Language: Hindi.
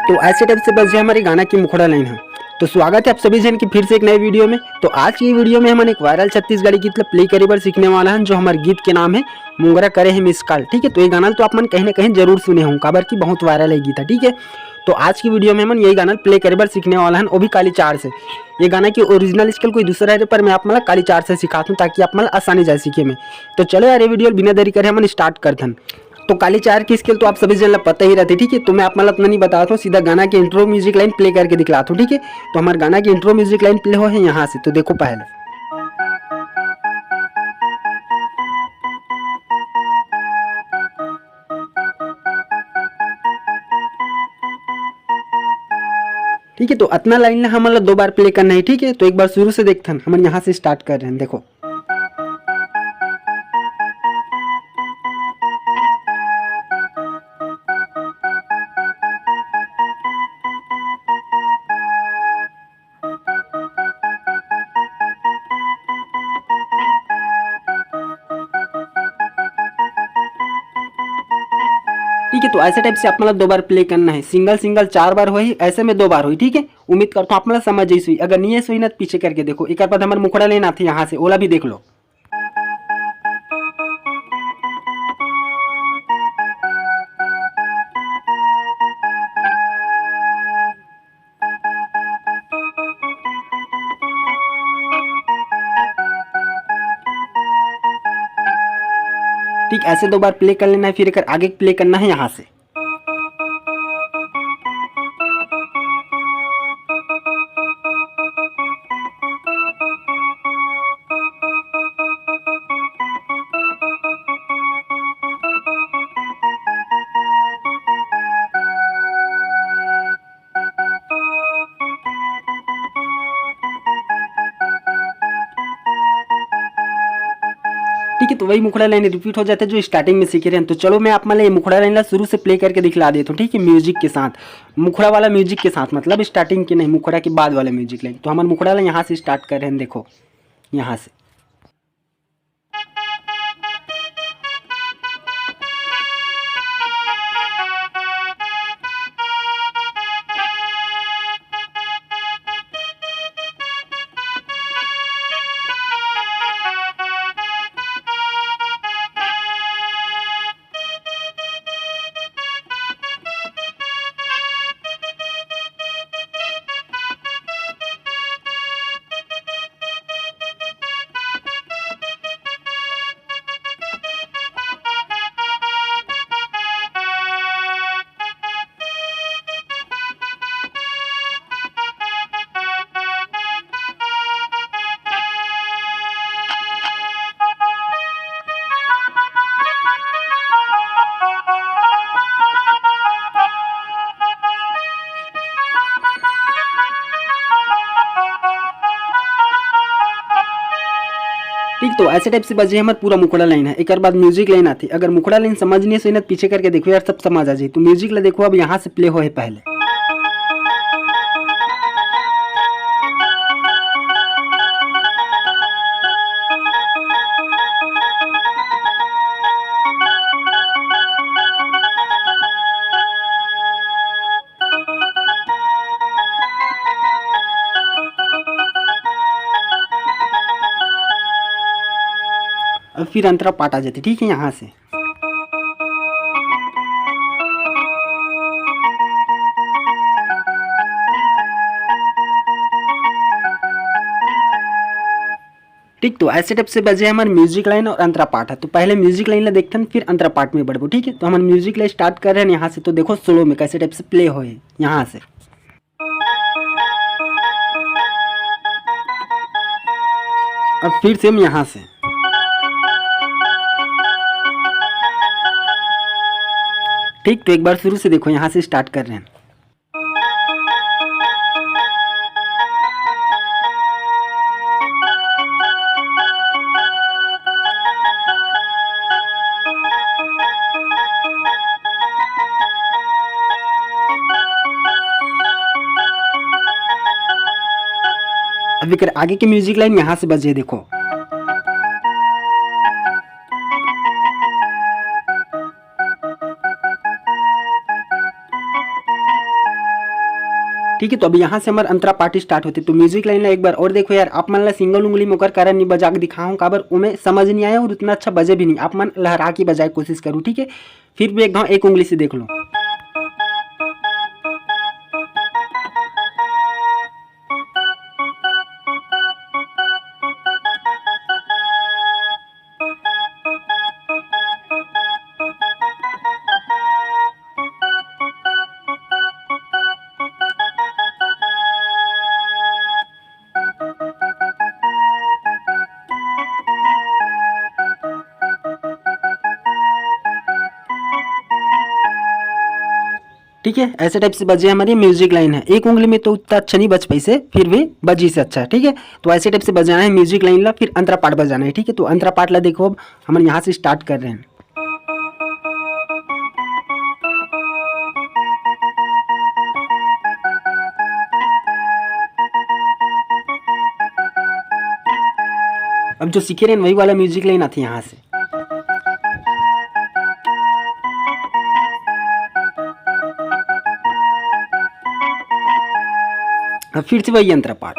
तो ऐसे टाइप से बस ये हमारी गाना की मुखड़ा लाइन है। तो स्वागत है आप सभी जन की फिर से एक नए वीडियो में। तो आज की वीडियो में हम एक वायरल छत्तीसगढ़ी गीत प्ले करीबर सीखने वाला है, जो हमारे गीत के नाम है मुंगरा करे है मिस कॉल। ठीक है, तो ये गाना तो आप मन कहीं ना कहीं जरूर सुने हों, काबर की बहुत वायरल है गीत है। ठीक है, तो आज की वीडियो में हम यही गाना प्ले करीबर सीखने वाला है, वो भी काली चार से। ये गाना की ओरिजिनल स्केल कोई दूसरा है, पर मैं आप मतलब काली चार से सिखाता हूँ ताकि आप मतलब आसानी जाए सीखे में। तो चलो यार, ये वीडियो बिना देरी करे हम स्टार्ट करते हैं। तो काली चार की स्केल तो आप सभी जन पता ही रहती। ठीक है, तो मैं आप मतलब इतना नहीं बताता हूँ, सीधा गाना की इंट्रो म्यूजिक लाइन प्ले करके दिखलाता हूँ। ठीक है, तो हमारे गाना की इंट्रो म्यूजिक लाइन प्ले हो है यहाँ से। तो देखो पहले, ठीक है, तो इतना लाइन हम मतलब 2 बार प्ले करना है। ठीक है, तो एक बार शुरू से देखते हैं, हम यहाँ से स्टार्ट कर रहे हैं। देखो ठीक है, तो ऐसे टाइप से आप मतलब 2 बार प्ले करना है। सिंगल सिंगल 4 बार हुई, ऐसे में 2 बार हुई। ठीक है, उम्मीद करता हूँ आप मतलब समझ जाइए। अगर नहीं है सुई ना, पीछे करके देखो। एक बार हमारे मुखड़ा लेना था यहाँ से, ओला भी देख लो। ठीक, ऐसे 2 बार प्ले कर लेना है, फिर एक आगे प्ले करना है यहाँ से। ठीक है, तो वही मुखड़ा लाइन रिपीट हो जाता है जो स्टार्टिंग में सीखे रहे हैं। तो चलो मैं आप मतलब ये मुखड़ा लाइन शुरू से प्ले करके दिखला देता हूँ। ठीक है, म्यूजिक के साथ, मुखड़ा वाला म्यूजिक के साथ, मतलब स्टार्टिंग के नहीं, मुखड़ा के बाद वाला म्यूजिक लाइन। तो हमारा मुखड़ा लाइन यहाँ से स्टार्ट कर रहे हैं। देखो यहाँ से, ठीक, तो ऐसे टाइप से बजे हमारा पूरा मुखड़ा लाइन है। एक बाद म्यूजिक लाइन आती। अगर मुखड़ा लाइन समझ नहीं है तो पीछे करके देखो यार, सब समझ आ जाए। तो म्यूजिक ला देखो, अब यहाँ से प्ले हो है पहले। अब फिर अंतरा पाट आ जाती। ठीक है, यहाँ से ठीक, तो ऐसे टाइप से बजे हमारे म्यूजिक लाइन और अंतरा पार्ट है। तो पहले म्यूजिक लाइन ला देखते हैं, फिर अंतरा पार्ट में बढ़ो। ठीक है, तो हमारे म्यूजिक लाइन स्टार्ट कर रहे हैं यहाँ से। तो देखो स्लो में कैसे टाइप से प्ले हो यहाँ से। अब फिर से हम यहाँ से, ठीक, तो एक बार शुरू से देखो, यहाँ से स्टार्ट कर रहे हैं। अब फिर आगे की म्यूजिक लाइन यहाँ से बजे देखो। ठीक है। तो अभी यहाँ से हमारा अंतरा पार्ट स्टार्ट होती। तो म्यूजिक लाइन ला एक बार और देखो यार, आप मन ला सिंगल उंगली में ओकर कारण नहीं बजा के दिखाऊं, काबर उमें समझ नहीं आया और उतना अच्छा बजे भी नहीं। आप मन लहरा के बजाए कोशिश करूँ, ठीक है। फिर भी एक गाँव एक उंगली से देख लो। ठीक है, ऐसे टाइप से बजे हमारी म्यूजिक लाइन है। एक उंगली में तो उतना अच्छा नहीं बज पाई से, फिर भी बजी से अच्छा है, ठीक है। तो ऐसे टाइप से बजाना है म्यूजिक लाइन ला, फिर अंतरा पार्ट बजाना है, ठीक है। तो अंतरा पार्ट ला देखो, अब हम यहाँ से स्टार्ट कर रहे हैं। अब जो सीखे रहे हैं वही वाला म्यूजिक लाइन आती है यहाँ से। अब फिर से वही अंतरा पार्ट।